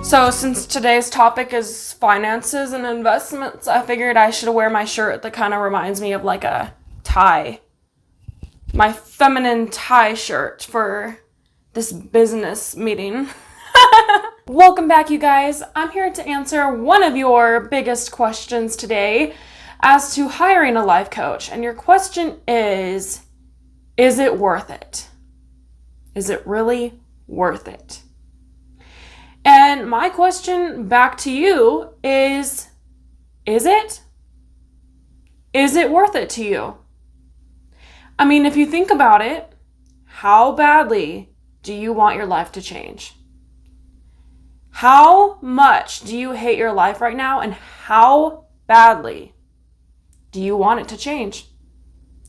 So since today's topic is finances and investments, I figured I should wear my shirt that kind of reminds me of like a tie. My feminine tie shirt for this business meeting. Welcome back, you guys. I'm here to answer one of your biggest questions today as to hiring a life coach. And your question is it worth it? Is it really worth it? And my question back to you is it? Is it worth it to you? I mean, if you think about it, how badly do you want your life to change? How much do you hate your life right now, and how badly do you want it to change?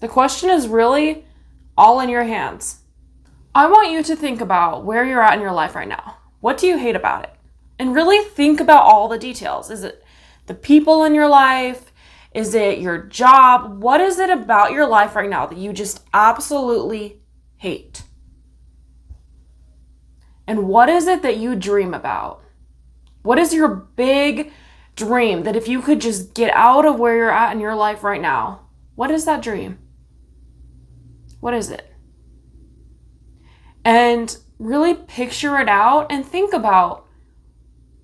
The question is really all in your hands. I want you to think about where you're at in your life right now. What do you hate about it? And really think about all the details. Is it the people in your life? Is it your job? What is it about your life right now that you just absolutely hate? And what is it that you dream about? What is your big dream that if you could just get out of where you're at in your life right now, what is that dream? What is it? And really picture it out and think about,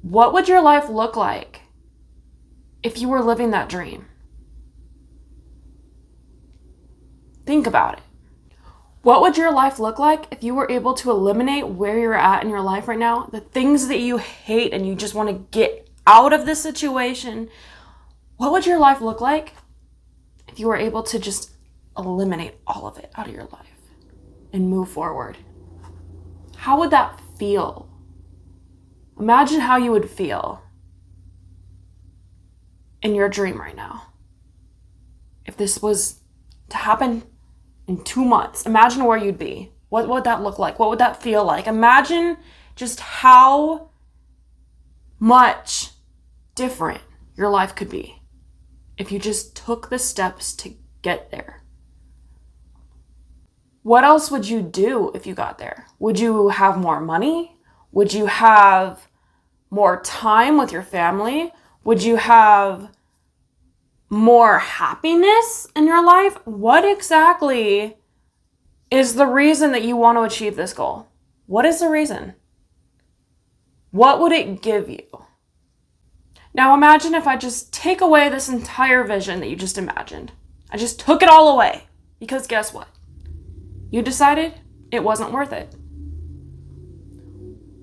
what would your life look like if you were living that dream? Think about it. What would your life look like if you were able to eliminate where you're at in your life right now, the things that you hate and you just want to get out of the situation? What would your life look like if you were able to just eliminate all of it out of your life and move forward? How would that feel? Imagine how you would feel in your dream right now. If this was to happen in 2 months, imagine where you'd be. What would that look like? What would that feel like? Imagine just how much different your life could be if you just took the steps to get there. What else would you do if you got there? Would you have more money? Would you have more time with your family? Would you have more happiness in your life? What exactly is the reason that you want to achieve this goal? What is the reason? What would it give you? Now imagine if I just take away this entire vision that you just imagined. I just took it all away, because guess what? You decided it wasn't worth it.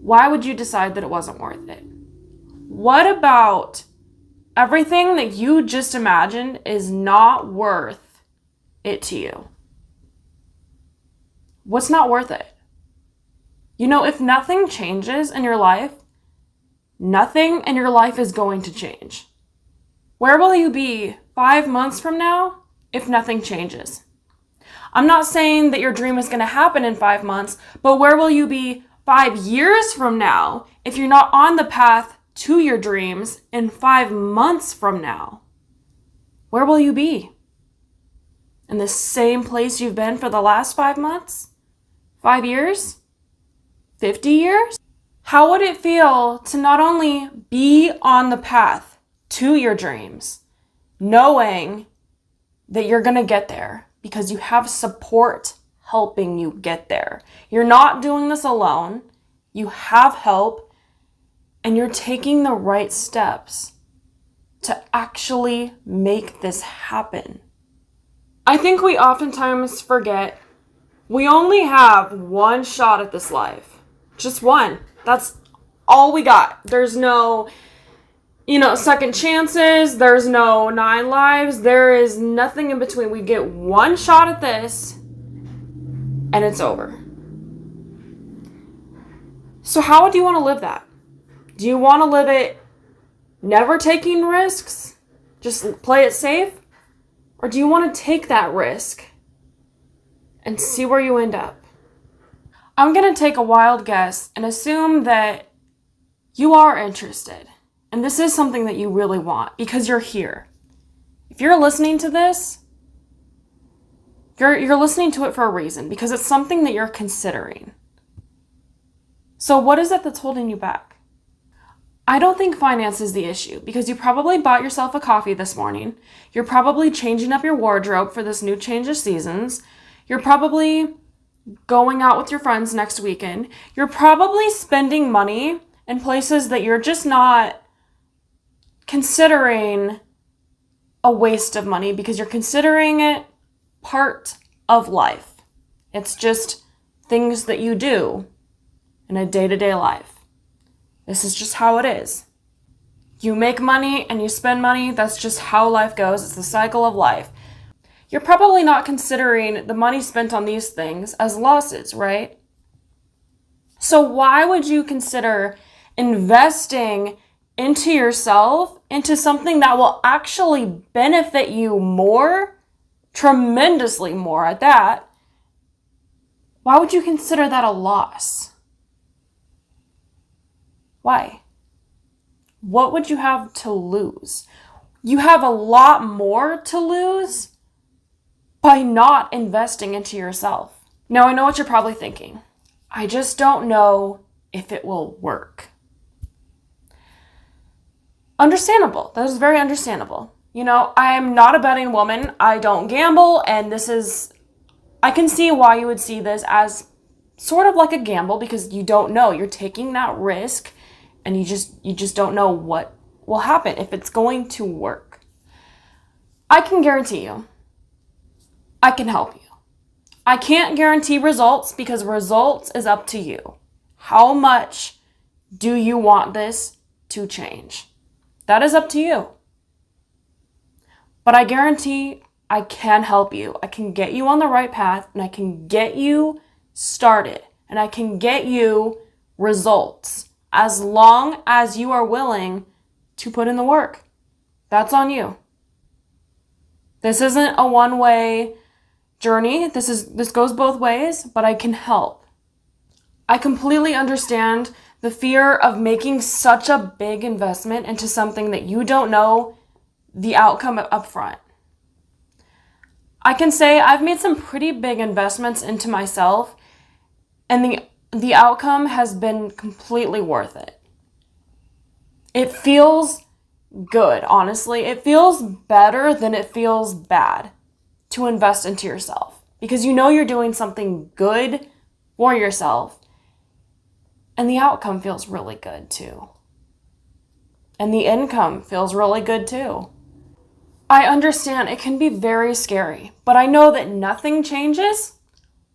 Why would you decide that it wasn't worth it? What about everything that you just imagined is not worth it to you? What's not worth it? You know, if nothing changes in your life, nothing in your life is going to change. Where will you be 5 months from now if nothing changes? I'm not saying that your dream is going to happen in 5 months, but where will you be 5 years from now if you're not on the path to your dreams in 5 months from now? Where will you be? In the same place you've been for the last 5 months? 5 years? 50 years? How would it feel to not only be on the path to your dreams, knowing that you're going to get there because you have support helping you get there? You're not doing this alone. You have help, and you're taking the right steps to actually make this happen. I think we oftentimes forget we only have one shot at this life. Just one. That's all we got. There's no, second chances. There's no 9 lives. There is nothing in between. We get one shot at this, and it's over. So how do you want to live that? Do you want to live it never taking risks? Just play it safe? Or do you want to take that risk and see where you end up? I'm going to take a wild guess and assume that you are interested. And this is something that you really want because you're here. If you're listening to this, you're listening to it for a reason, because it's something that you're considering. So what is it that's holding you back? I don't think finance is the issue because you probably bought yourself a coffee this morning. You're probably changing up your wardrobe for this new change of seasons. You're probably going out with your friends next weekend. You're probably spending money in places that you're just not considering a waste of money because you're considering it part of life. It's just things that you do in a day-to-day life. This is just how it is. You make money and you spend money. That's just how life goes. It's the cycle of life. You're probably not considering the money spent on these things as losses, right? So why would you consider investing into yourself, into something that will actually benefit you more, tremendously more at that? Why would you consider that a loss? Why? What would you have to lose? You have a lot more to lose by not investing into yourself. Now, I know what you're probably thinking. I just don't know if it will work. Understandable. That is very understandable. I'm not a betting woman. I don't gamble, and I can see why you would see this as sort of like a gamble because you don't know. You're taking that risk and you just don't know what will happen, if it's going to work. I can guarantee you, I can help you. I can't guarantee results because results is up to you. How much do you want this to change? That is up to you. But I guarantee I can help you. I can get you on the right path and I can get you started and I can get you results as long as you are willing to put in the work. That's on you. This isn't a one-way journey. This goes both ways, but I can help. I completely understand the fear of making such a big investment into something that you don't know the outcome up front. I can say I've made some pretty big investments into myself, and the outcome has been completely worth it. It feels good, honestly. It feels better than it feels bad to invest into yourself because you know you're doing something good for yourself, and the outcome feels really good too. And the income feels really good too. I understand it can be very scary, but I know that nothing changes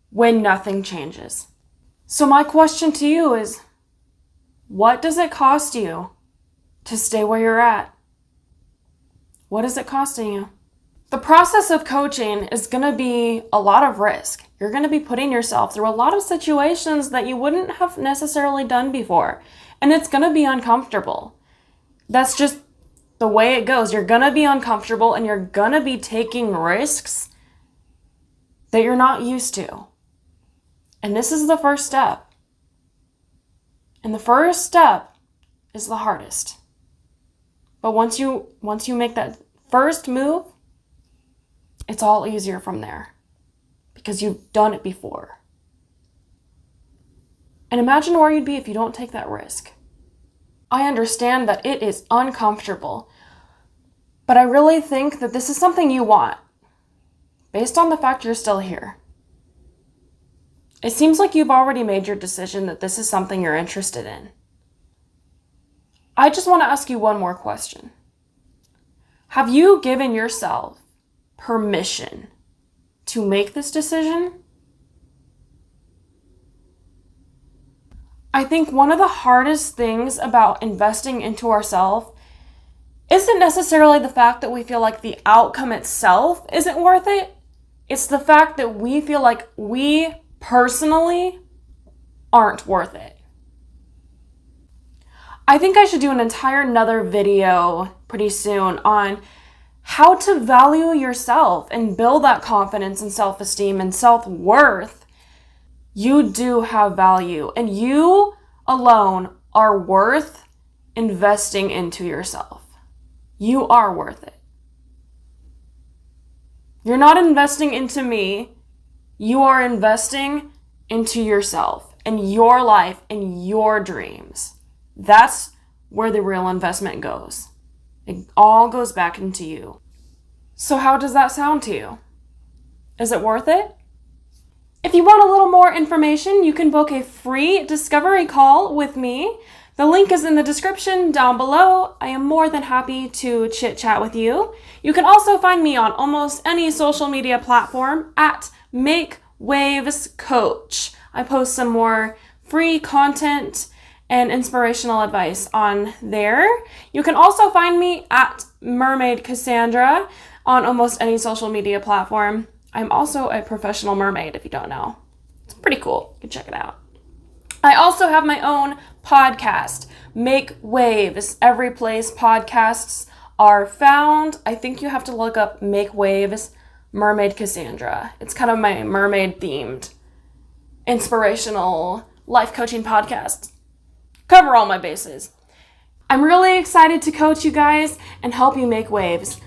when nothing changes. So my question to you is, what does it cost you to stay where you're at? What is it costing you? The process of coaching is going to be a lot of risk. You're going to be putting yourself through a lot of situations that you wouldn't have necessarily done before, and it's going to be uncomfortable. That's just the way it goes. You're going to be uncomfortable and you're going to be taking risks that you're not used to. And this is the first step. And the first step is the hardest. But once you make that first move, it's all easier from there because you've done it before. And imagine where you'd be if you don't take that risk. I understand that it is uncomfortable, but I really think that this is something you want based on the fact you're still here. It seems like you've already made your decision that this is something you're interested in. I just want to ask you one more question. Have you given yourself permission to make this decision? I think one of the hardest things about investing into ourselves isn't necessarily the fact that we feel like the outcome itself isn't worth it. It's the fact that we feel like we personally aren't worth it. I think I should do an entire another video pretty soon on how to value yourself and build that confidence and self-esteem and self-worth. You do have value, and you alone are worth investing into yourself. You are worth it. You're not investing into me. You are investing into yourself and your life and your dreams. That's where the real investment goes. It all goes back into you. So how does that sound to you? Is it worth it? If you want a little more information, you can book a free discovery call with me. The link is in the description down below. I am more than happy to chit chat with you. You can also find me on almost any social media platform at Make Waves Coach. I post some more free content and inspirational advice on there. You can also find me at Mermaid Kassandra on almost any social media platform. I'm also a professional mermaid, if you don't know. It's pretty cool. You can check it out. I also have my own podcast, Make Waves. Every place podcasts are found. I think you have to look up Make Waves Mermaid Kassandra. It's kind of my mermaid themed, inspirational life coaching podcast. Cover all my bases. I'm really excited to coach you guys and help you make waves.